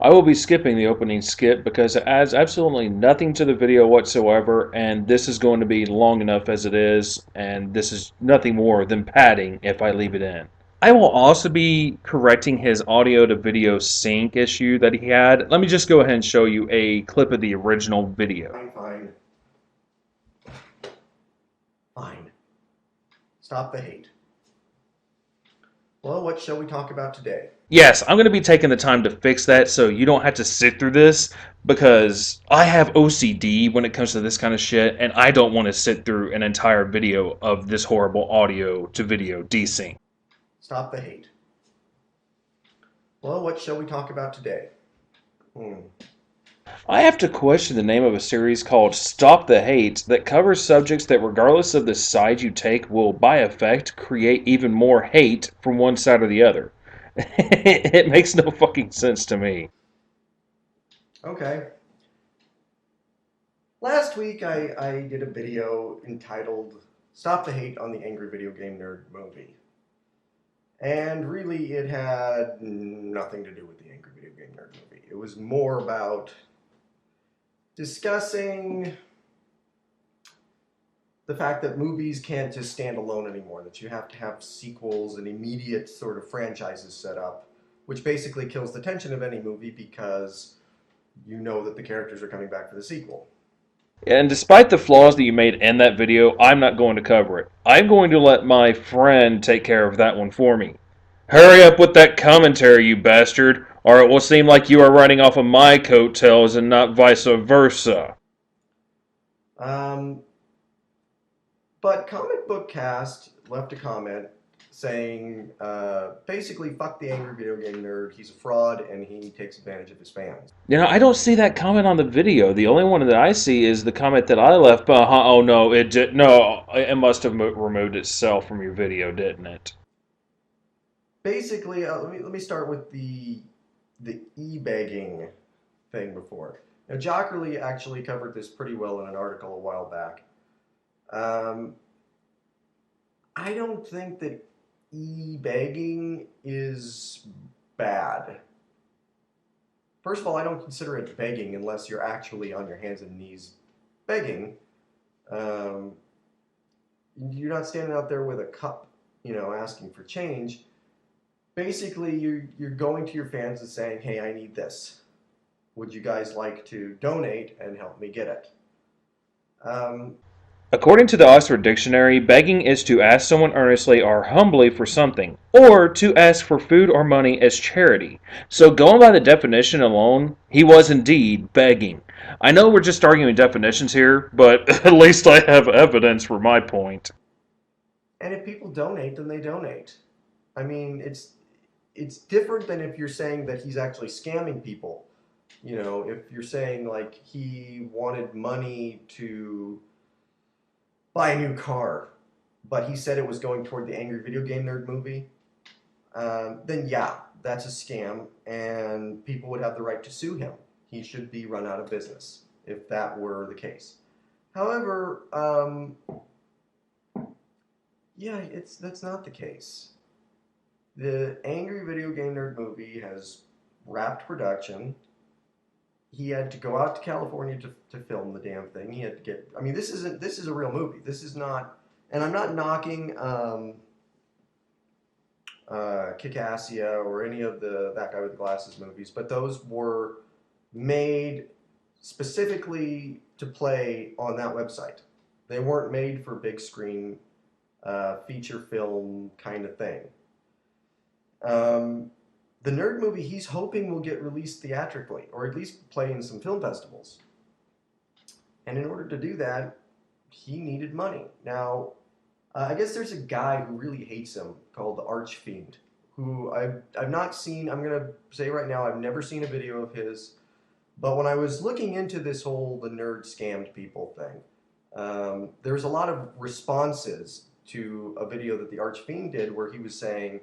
I will be skipping the opening skit because it adds absolutely nothing to the video whatsoever, and this is going to be long enough as it is, and this is nothing more than padding if I leave it in. I will also be correcting his audio to video sync issue that he had. Let me just go ahead and show you a clip of the original video. Fine, fine. Fine. Stop the hate. Well, what shall we talk about today? Yes, I'm going to be taking the time to fix that so you don't have to sit through this because I have OCD when it comes to this kind of shit, and I don't want to sit through an entire video of this horrible audio to video desync. Stop the hate. Well, what shall we talk about today? I have to question the name of a series called Stop the Hate that covers subjects that, regardless of the side you take, will by effect create even more hate from one side or the other. It makes no fucking sense to me. Okay. Last week I did a video entitled Stop the Hate on the Angry Video Game Nerd Movie. And really it had nothing to do with the Angry Video Game Nerd Movie. It was more about discussing the fact that movies can't just stand alone anymore, that you have to have sequels and immediate sort of franchises set up, which basically kills the tension of any movie because you know that the characters are coming back for the sequel. And despite the flaws that you made in that video, I'm not going to cover it. I'm going to let my friend take care of that one for me. Hurry up with that commentary, you bastard, or it will seem like you are riding off of my coattails and not vice versa. Um, but Comic Book Cast left a comment saying basically, fuck the angry video game nerd. He's a fraud and he takes advantage of his fans. I don't see that comment on the video. The only one that I see is the comment that I left. Oh no, it did. No, it must have removed itself from your video, didn't it? Basically, let me start with the e-begging thing before. Now, Jockerly actually covered this pretty well in an article a while back. Um, I don't think that e-begging is bad. First of all, I don't consider it begging unless you're actually on your hands and knees begging. Um, you're not standing out there with a cup, asking for change. Basically, you're going to your fans and saying, "Hey, I need this. Would you guys like to donate and help me get it?" Um, According to the Oxford Dictionary, begging is to ask someone earnestly or humbly for something, or to ask for food or money as charity. So, going by the definition alone, he was indeed begging. I know we're just arguing definitions here, but at least I have evidence for my point. and if people donate, then they donate. I mean, it's different than if you're saying that he's actually scamming people. If you're saying like he wanted money to buy a new car, but he said it was going toward the Angry Video Game Nerd movie, then yeah, that's a scam, and people would have the right to sue him. He should be run out of business if that were the case. However, yeah, that's not the case. The Angry Video Game Nerd movie has wrapped production. He had to go out to California to film the damn thing. He had to get. I mean, this is a real movie. This is not. And I'm not knocking Kick-Assia or any of the That Guy with the Glasses movies, but those were made specifically to play on that website. They weren't made for big screen feature film kind of thing. Um, the nerd movie he's hoping will get released theatrically, or at least play in some film festivals. And in order to do that, he needed money. Now, I guess there's a guy who really hates him called the Archfiend, who I've not seen. I'm gonna say right now, I've never seen a video of his. But when I was looking into this whole the nerd scammed people thing, there was a lot of responses to a video that the Archfiend did where he was saying,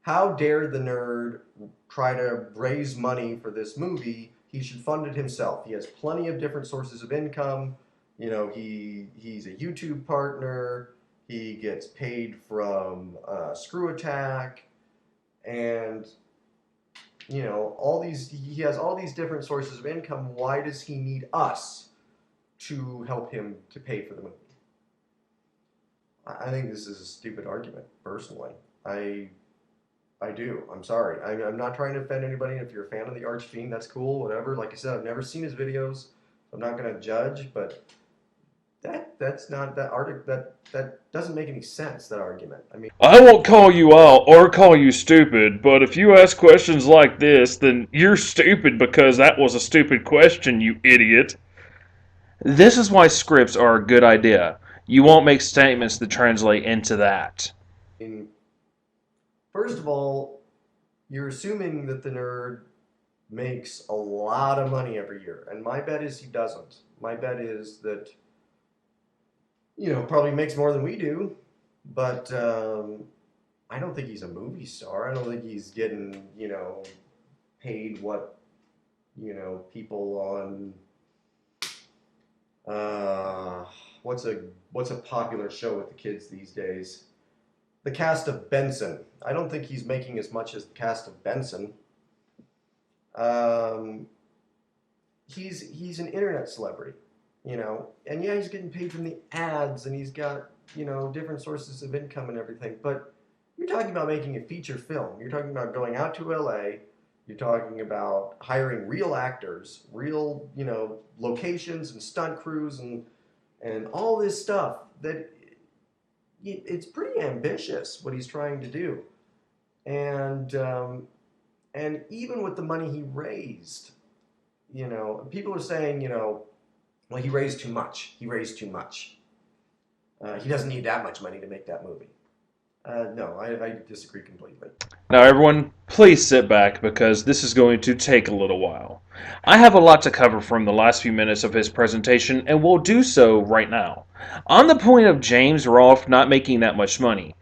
how dare the nerd try to raise money for this movie? He should fund it himself. He has plenty of different sources of income. He's a YouTube partner. He gets paid from Screw Attack. And You know, he has all these different sources of income. Why does he need us to help him to pay for the movie? I think this is a stupid argument, personally. I I do. I'm sorry. I'm not trying to offend anybody. If you're a fan of the Archfiend, that's cool. Whatever. Like I said, I've never seen his videos. I'm not going to judge, but that's not that article. That doesn't make any sense. That argument. I mean, I won't call you out or call you stupid, but if you ask questions like this, then you're stupid because that was a stupid question, you idiot. This is why scripts are a good idea. You won't make statements that translate into that. first of all, you're assuming that the nerd makes a lot of money every year, and my bet is he doesn't. My bet is that probably makes more than we do, but I don't think he's a movie star. I don't think he's getting paid what people on uh, what's a popular show with the kids these days? The cast of Benson. I don't think he's making as much as the cast of Benson. Um, he's an internet celebrity, and yeah, he's getting paid from the ads, and he's got different sources of income and everything. But you're talking about making a feature film. You're talking about going out to LA. You're talking about hiring real actors, real locations and stunt crews and all this stuff. That it's pretty ambitious what he's trying to do, and even with the money he raised, people are saying, well, he raised too much. He raised too much. He doesn't need that much money to make that movie. No, I disagree completely. Now, everyone, please sit back because this is going to take a little while. I have a lot to cover from the last few minutes of his presentation, and we'll do so right now. On the point of James Rolfe not making that much money,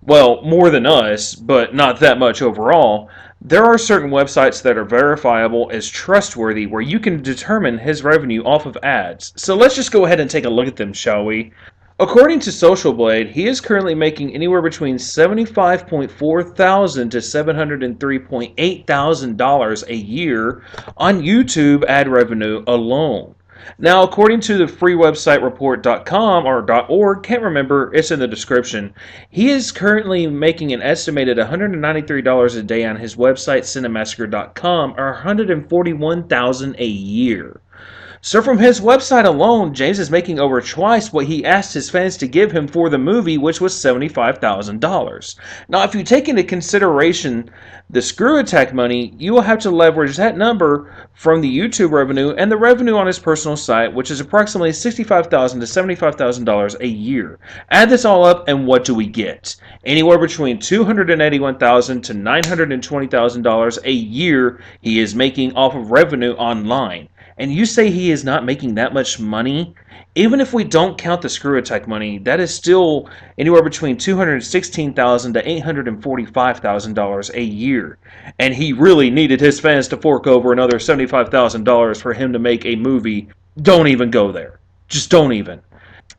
well, more than us, but not that much overall, there are certain websites that are verifiable as trustworthy where you can determine his revenue off of ads. So let's just go ahead and take a look at them, shall we? According to Social Blade, he is currently making anywhere between $75.4 thousand to $703.8 thousand a year on YouTube ad revenue alone. Now, according to the free website report.com or .org, can't remember, it's in the description, he is currently making an estimated $193 a day on his website cinemassacre.com or $141,000 a year. So from his website alone, James is making over twice what he asked his fans to give him for the movie, which was $75,000. Now, if you take into consideration the Screw Attack money, you will have to leverage that number from the YouTube revenue and the revenue on his personal site, which is approximately $65,000 to $75,000 a year. Add this all up, and what do we get? Anywhere between $281,000 to $920,000 a year he is making off of revenue online. And you say he is not making that much money? Even if we don't count the Screw Attack money, that is still anywhere between $216,000 to $845,000 a year. And he really needed his fans to fork over another $75,000 for him to make a movie. Don't even go there. Just don't even.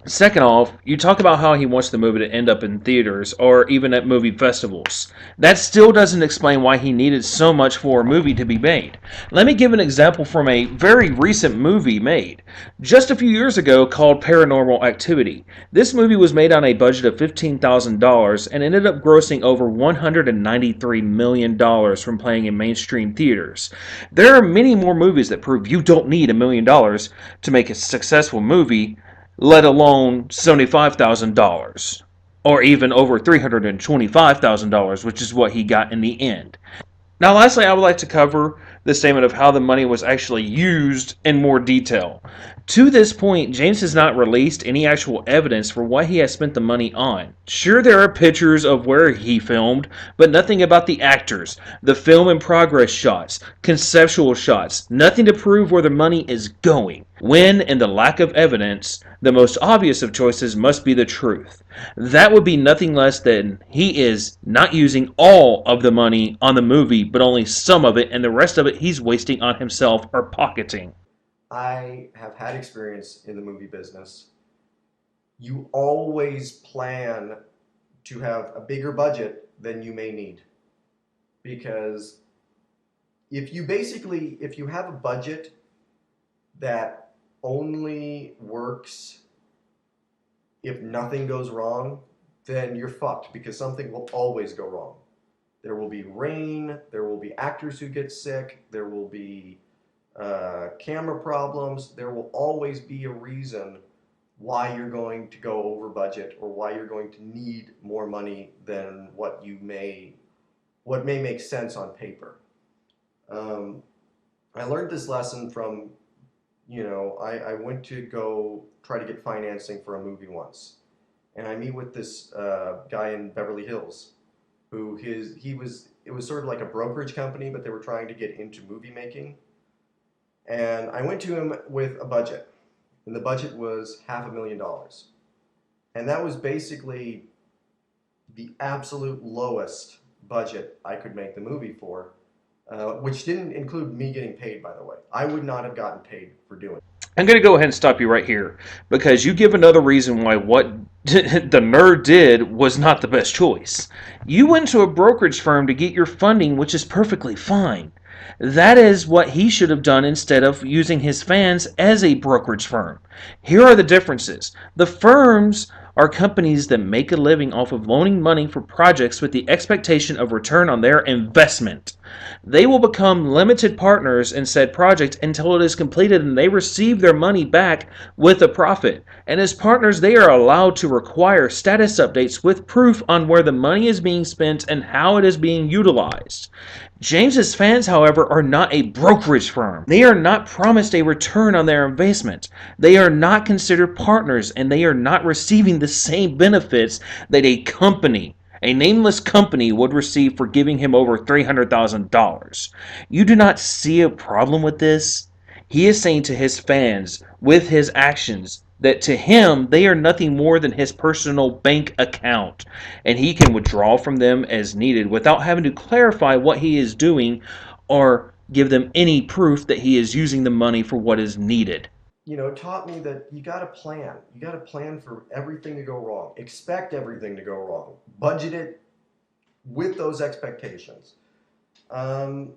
Second off, you talk about how he wants the movie to end up in theaters or even at movie festivals. That still doesn't explain why he needed so much for a movie to be made. Let me give an example from a very recent movie made just a few years ago called Paranormal Activity. This movie was made on a budget of $15,000 and ended up grossing over $193 million from playing in mainstream theaters. There are many more movies that prove you don't need $1 million to make a successful movie, let alone $75,000 or even over $325,000, which is what he got in the end. Now, lastly, I would like to cover the statement of how the money was actually used in more detail. To this point, James has not released any actual evidence for what he has spent the money on. Sure, there are pictures of where he filmed, but nothing about the actors, the film in progress shots, conceptual shots, nothing to prove where the money is going. When, in the lack of evidence, the most obvious of choices must be the truth. That would be nothing less than he is not using all of the money on the movie, but only some of it, and the rest of it he's wasting on himself or pocketing. I have had experience in the movie business. You always plan to have a bigger budget than you may need because if you have a budget that only works if nothing goes wrong, then you're fucked because something will always go wrong. There will be rain, there will be actors who get sick, there will be camera problems. There will always be a reason why you're going to go over budget or why you're going to need more money than what may make sense on paper. Um, I learned this lesson from, I went to go try to get financing for a movie once, and I meet with this guy in Beverly Hills, who it was sort of like a brokerage company, but they were trying to get into movie making, and I went to him with a budget, and the budget was $500,000, and that was basically the absolute lowest budget I could make the movie for, which didn't include me getting paid, by the way. I would not have gotten paid for doing it. I'm going to go ahead and stop you right here because you give another reason why what the nerd did was not the best choice. You went to a brokerage firm to get your funding, which is perfectly fine. That is what he should have done instead of using his fans as a brokerage firm. Here are the differences. The firms are companies that make a living off of loaning money for projects with the expectation of return on their investment. They will become limited partners in said project until it is completed and they receive their money back with a profit. And as partners, they are allowed to require status updates with proof on where the money is being spent and how it is being utilized. James's fans, however, are not a brokerage firm. They are not promised a return on their investment. They are not considered partners, and they are not receiving the same benefits that a nameless company would receive for giving him over $300,000. You do not see a problem with this? He is saying to his fans, with his actions, that to him, they are nothing more than his personal bank account, and he can withdraw from them as needed without having to clarify what he is doing or give them any proof that he is using the money for what is needed. It taught me that you got to plan. You got to plan for everything to go wrong. Expect everything to go wrong. Budget it with those expectations. Um,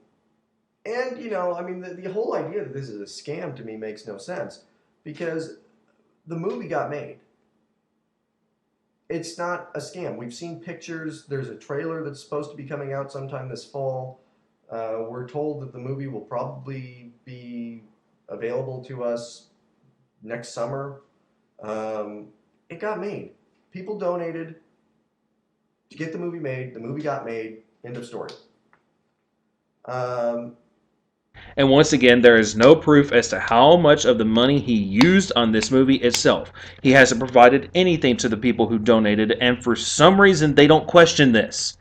and, I mean, the whole idea that this is a scam to me makes no sense because the movie got made. It's not a scam. We've seen pictures. There's a trailer that's supposed to be coming out sometime this fall. We're told that the movie will probably be available to us next summer. It got made. People donated to get the movie made. The movie got made. End of story. Um, And once again, there is no proof as to how much of the money he used on this movie itself. He hasn't provided anything to the people who donated, and for some reason, they don't question this.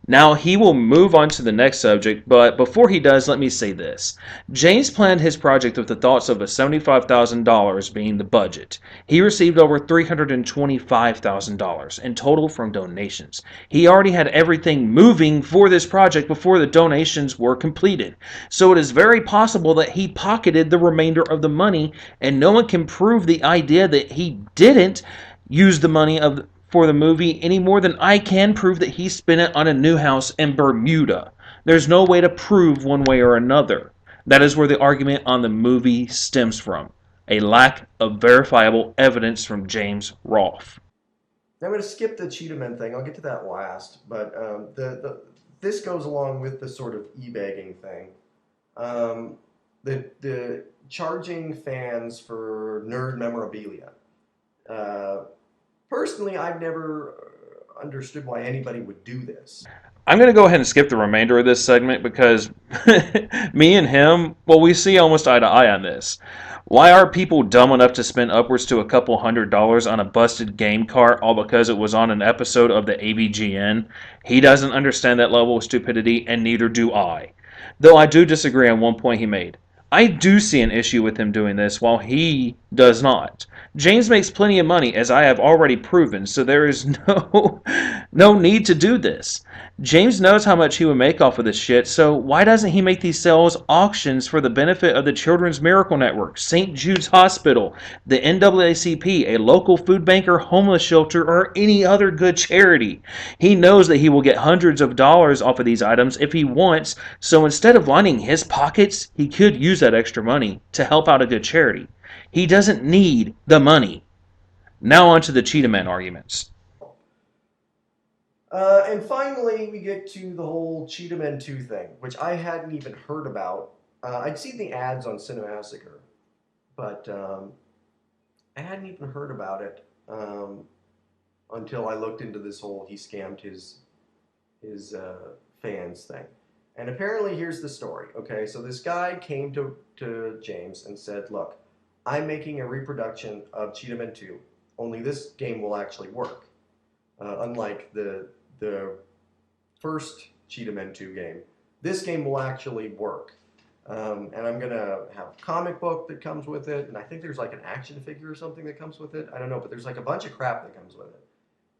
Now, he will move on to the next subject, but before he does, let me say this. James planned his project with the thoughts of a $75,000 being the budget. He received over $325,000 in total from donations. He already had everything moving for this project before the donations were completed. So it is very possible that he pocketed the remainder of the money, and no one can prove the idea that he didn't use the money for the movie any more than I can prove that he spent it on a new house in Bermuda. There's no way to prove one way or another. That is where the argument on the movie stems from. A lack of verifiable evidence from James Rolfe. I'm going to skip the Cheetamen thing. I'll get to that last. But this goes along with the sort of e-bagging thing. The charging fans for nerd memorabilia. Personally, I've never understood why anybody would do this. I'm going to go ahead and skip the remainder of this segment because me and him, well, we see almost eye to eye on this. Why are people dumb enough to spend upwards to a couple $100s on a busted game cart all because it was on an episode of the AVGN? He doesn't understand that level of stupidity, and neither do I. Though I do disagree on one point he made. I do see an issue with him doing this while he does not. James makes plenty of money, as I have already proven, so there is no need to do this. James knows how much he would make off of this shit, so why doesn't he make these sales auctions for the benefit of the Children's Miracle Network, St. Jude's Hospital, the NAACP, a local food bank or homeless shelter, or any other good charity? He knows that he will get hundreds of dollars off of these items if he wants, so instead of lining his pockets, he could use that extra money to help out a good charity. He doesn't need the money. Now on to the Cheetamen arguments. And finally, we get to the whole Cheetamen II thing, which I hadn't even heard about. I'd seen the ads on Cinemassacre, but I hadn't even heard about it until I looked into this whole he scammed his fans thing. And apparently, here's the story. Okay, so this guy came to James and said, "Look, I'm making a reproduction of Cheetamen 2. Only this game will actually work, unlike the first Cheetamen 2 game. This game will actually work." And I'm going to have a comic book that comes with it, and I think there's like an action figure or something that comes with it. I don't know, but there's like a bunch of crap that comes with it.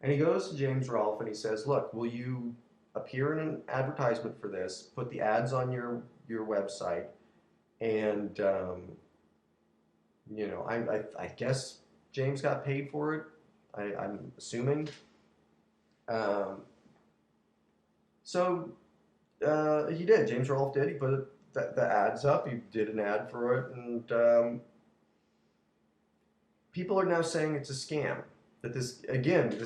And he goes to James Rolfe and he says, "Look, will you appear in an advertisement for this, put the ads on your website, and I guess James got paid for it. I'm assuming. Um, so he did. James Rolfe did. He put the ads up. He did an ad for it, and people are now saying it's a scam. That this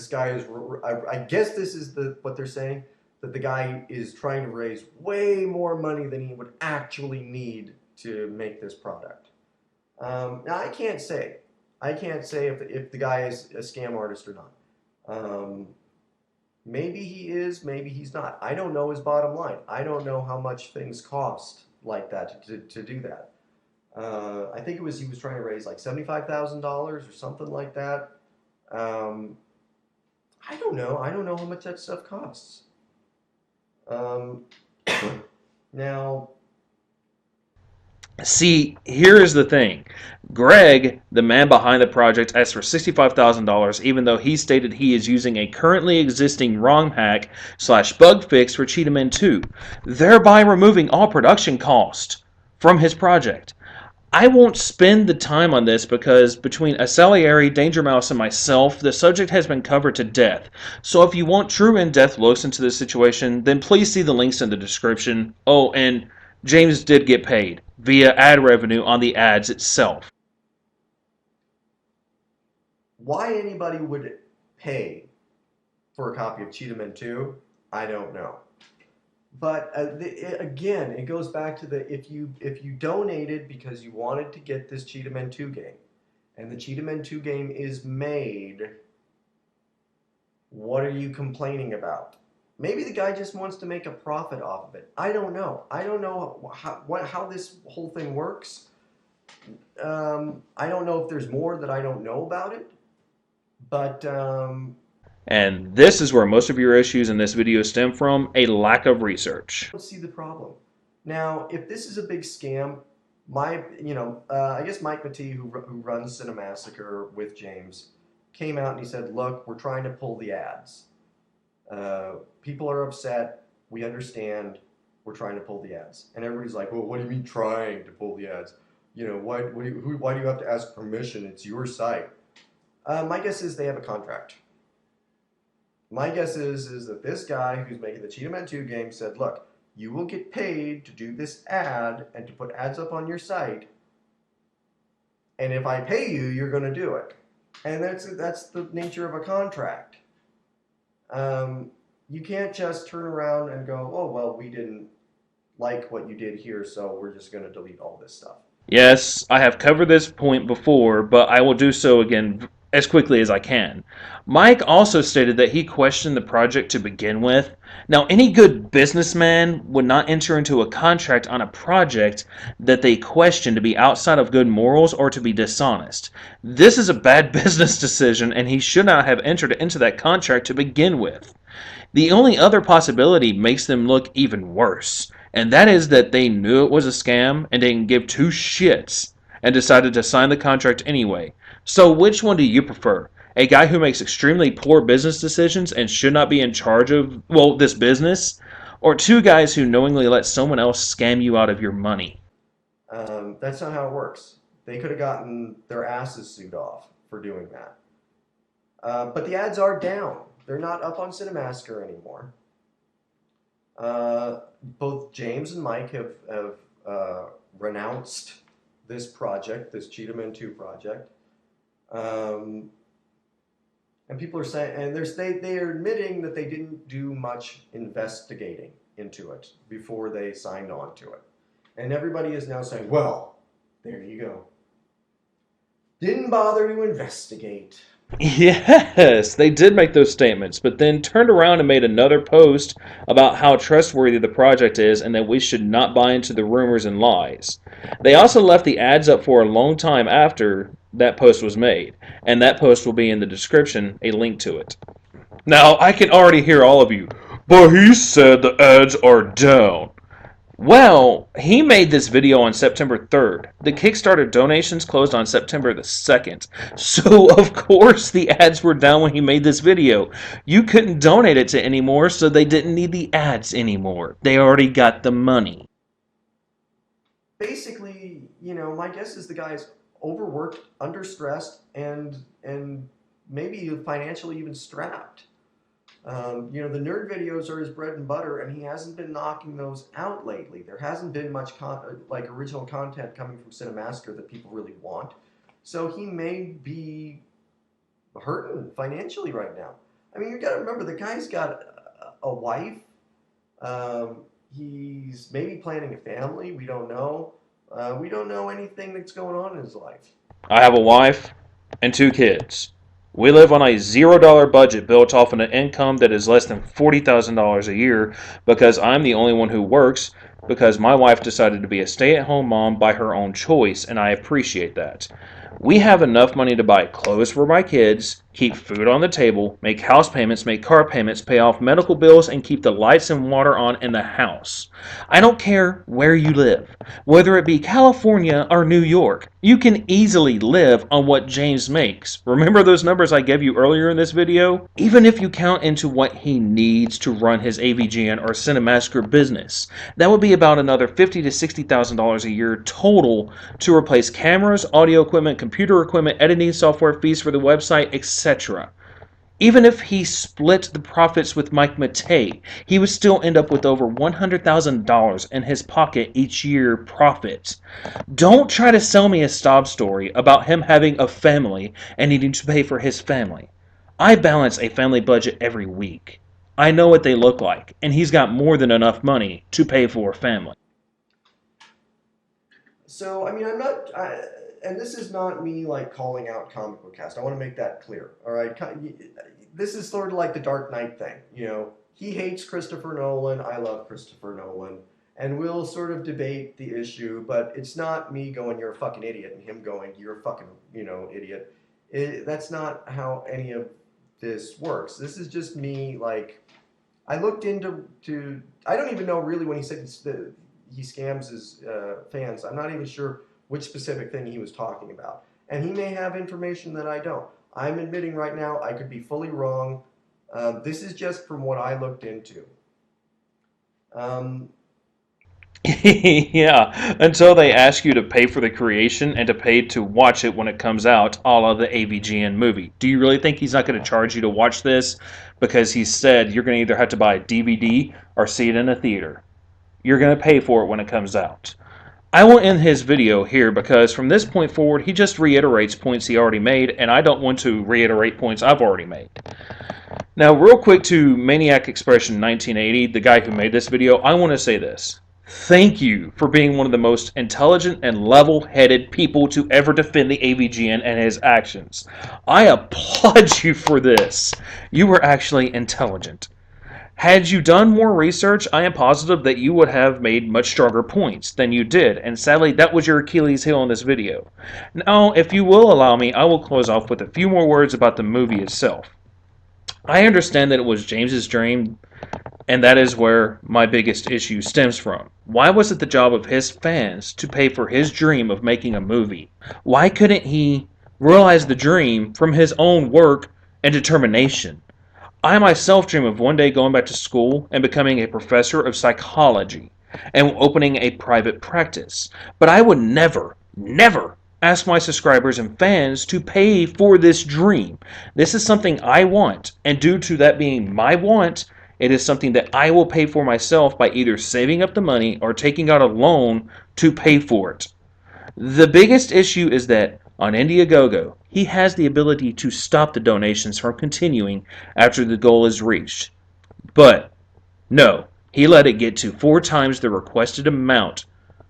guy is. I guess this is what they're saying, that the guy is trying to raise way more money than he would actually need to make this product. Now I can't say if the guy is a scam artist or not. Maybe he is, maybe he's not. I don't know his bottom line. I don't know how much things cost like that to do that. I think he was trying to raise like $75,000 or something like that. I don't know. I don't know how much that stuff costs. Now, See, here is the thing. Greg, the man behind the project, asked for $65,000, even though he stated he is using a currently existing ROM hack / bug fix for Cheetamen 2, thereby removing all production cost from his project. I won't spend the time on this because between Salieri, Danger Mouse, and myself, the subject has been covered to death. So if you want true in-depth looks into this situation, then please see the links in the description. Oh, and James did get paid via ad revenue on the ads itself. why anybody would pay for a copy of Cheetamen 2, I don't know. But again, it goes back to if you donated because you wanted to get this Cheetamen 2 game, and the Cheetamen 2 game is made, what are you complaining about? Maybe the guy just wants to make a profit off of it. I don't know. I don't know how this whole thing works. I don't know if there's more that I don't know about it. But And this is where most of your issues in this video stem from, a lack of research. I don't see the problem. Now, if this is a big scam, I guess Mike Matee, who runs Cinemassacre with James, came out and he said, "Look, we're trying to pull the ads. People are upset. We understand. We're trying to pull the ads." And everybody's like, "Well, what do you mean trying to pull the ads? Why do you have to ask permission? It's your site." My guess is they have a contract. My guess is that this guy who's making the Cheetamen 2 game said, "Look, you will get paid to do this ad and to put ads up on your site, and if I pay you, you're going to do it." And that's the nature of a contract. You can't just turn around and go, "Oh, well, we didn't like what you did here, so we're just going to delete all this stuff." Yes, I have covered this point before, but I will do so again as quickly as I can. Mike also stated that he questioned the project to begin with. Now, any good businessman would not enter into a contract on a project that they question to be outside of good morals or to be dishonest. This is a bad business decision, and he should not have entered into that contract to begin with. The only other possibility makes them look even worse, and that is that they knew it was a scam and didn't give two shits and decided to sign the contract anyway. So which one do you prefer? A guy who makes extremely poor business decisions and should not be in charge of, well, this business? Or two guys who knowingly let someone else scam you out of your money? That's not how it works. They could have gotten their asses sued off for doing that. But the ads are down. They're not up on Cinemasker anymore. Both James and Mike have renounced this project, this Cheetamen II project. And people are saying, and they are admitting that they didn't do much investigating into it before they signed on to it. And everybody is now saying, well, there you go. Didn't bother to investigate. Yes, they did make those statements, but then turned around and made another post about how trustworthy the project is and that we should not buy into the rumors and lies. They also left the ads up for a long time after that post was made, and that post will be in the description, a link to it. Now, I can already hear all of you, but he said the ads are down. Well, he made this video on September 3rd. The Kickstarter donations closed on September the 2nd. So, of course, the ads were down when he made this video. You couldn't donate it to anymore, so they didn't need the ads anymore. They already got the money. Basically, my guess is the guy's overworked, understressed, and maybe financially even strapped. The nerd videos are his bread and butter, and he hasn't been knocking those out lately. There hasn't been much original content coming from Cinemasker that people really want. So he may be hurting financially right now. I mean, you got to remember, the guy's got a wife. He's maybe planning a family. We don't know. We don't know anything that's going on in his life. I have a wife and two kids. We live on a $0 budget built off an income that is less than $40,000 a year because I'm the only one who works because my wife decided to be a stay-at-home mom by her own choice, and I appreciate that. We have enough money to buy clothes for my kids, keep food on the table, make house payments, make car payments, pay off medical bills, and keep the lights and water on in the house. I don't care where you live, whether it be California or New York. You can easily live on what James makes. Remember those numbers I gave you earlier in this video? Even if you count into what he needs to run his AVGN or Cinemasker business, that would be about another $50,000 to $60,000 a year total to replace cameras, audio equipment, computer equipment, editing software, fees for the website, etc. Even if he split the profits with Mike Matei, he would still end up with over $100,000 in his pocket each year profit. Don't try to sell me a sob story about him having a family and needing to pay for his family. I balance a family budget every week. I know what they look like, and he's got more than enough money to pay for a family. So, I mean, and this is not me calling out Comic Book Cast. I want to make that clear. All right, this is sort of like the Dark Knight thing. He hates Christopher Nolan. I love Christopher Nolan, and we'll sort of debate the issue. But it's not me going, "You're a fucking idiot," and him going, "You're a fucking idiot." That's not how any of this works. This is just me. I looked into I don't even know really when he said he scams his fans. I'm not even sure which specific thing he was talking about. And he may have information that I don't. I'm admitting right now I could be fully wrong. This is just from what I looked into. Yeah, until they ask you to pay for the creation and to pay to watch it when it comes out, a la the AVGN movie. Do you really think he's not going to charge you to watch this? Because he said you're going to either have to buy a DVD or see it in a theater. You're going to pay for it when it comes out. I will end his video here because from this point forward, he just reiterates points he already made, and I don't want to reiterate points I've already made. Now, real quick to Maniac Expression 1980, the guy who made this video, I want to say this. Thank you for being one of the most intelligent and level-headed people to ever defend the AVGN and his actions. I applaud you for this. You were actually intelligent. Had you done more research, I am positive that you would have made much stronger points than you did, and sadly that was your Achilles heel in this video. Now, if you will allow me, I will close off with a few more words about the movie itself. I understand that it was James's dream And that is where my biggest issue stems from. Why was it the job of his fans to pay for his dream of making a movie? Why couldn't he realize the dream from his own work and determination? I myself dream of one day going back to school and becoming a professor of psychology and opening a private practice. But I would never, never ask my subscribers and fans to pay for this dream. This is something I want, and due to that being my want, it is something that I will pay for myself by either saving up the money or taking out a loan to pay for it. The biggest issue is that on Indiegogo, he has the ability to stop the donations from continuing after the goal is reached. But no, he let it get to 4 times the requested amount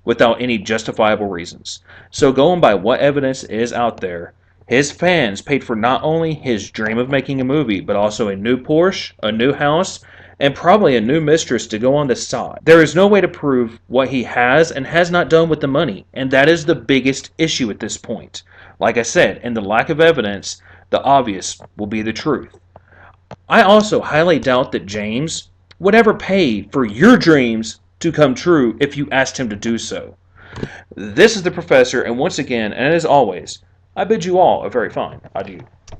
without any justifiable reasons. So going by what evidence is out there, his fans paid for not only his dream of making a movie, but also a new Porsche, a new house, and probably a new mistress to go on the side. There is no way to prove what he has and has not done with the money, and that is the biggest issue at this point. Like I said, in the lack of evidence, the obvious will be the truth. I also highly doubt that James would ever pay for your dreams to come true if you asked him to do so. This is the Professor, and once again, and as always, I bid you all a very fine adieu.